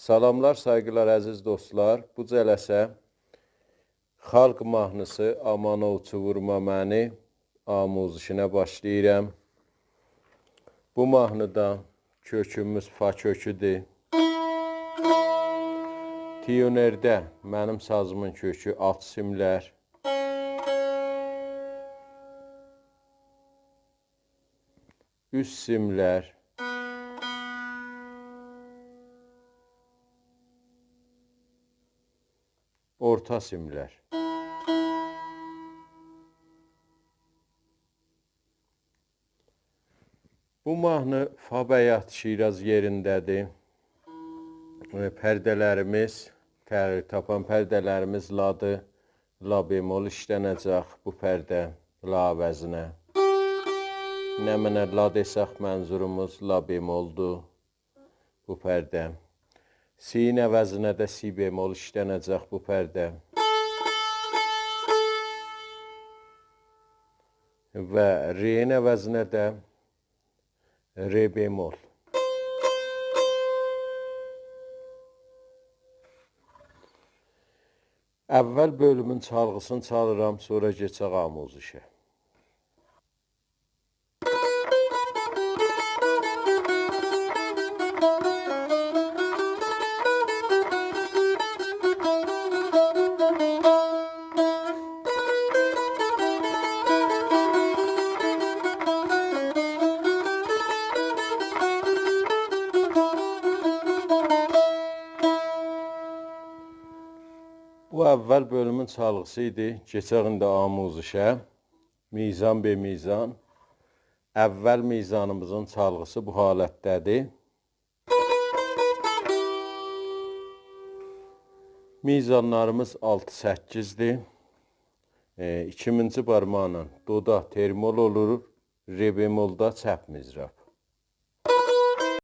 Salamlar, saygılar, əziz dostlar. Bu cələsə xalq mahnısı Amanovçu vurma məni amuzişinə başlayıram. Bu mahnıda kökümüz fa köküdür. Tiyonerdə mənim sazımın kökü alt simlər. Üst simlər. Orta simlər. Bu mahnı fa bəyat Şiraz yerindədir. Pərdələrimiz, təxir tapan pərdələrimiz ladır. La bemol işlənəcək bu pərdə la əvəzinə. Nə mənə la desək mənzurumuz la bemoldur bu pərdə. Si'nin əvəzinə də si bemol işlənəcək bu pərdə. Və re'nin əvəzinə də re bemol. Əvvəl bölümün çalğısını çalıram, sonra keçək amuzişə. Bu əvvəl bölümün çalğısı idi. Keçək indi amuzişə. Mizan be mizan. Əvvəl mizanımızın çalğısı bu halətdədir. Mizanlarımız 6-8-dir. 2-ci barmaqla doda termol olur. Re bemolda çəp mizrab.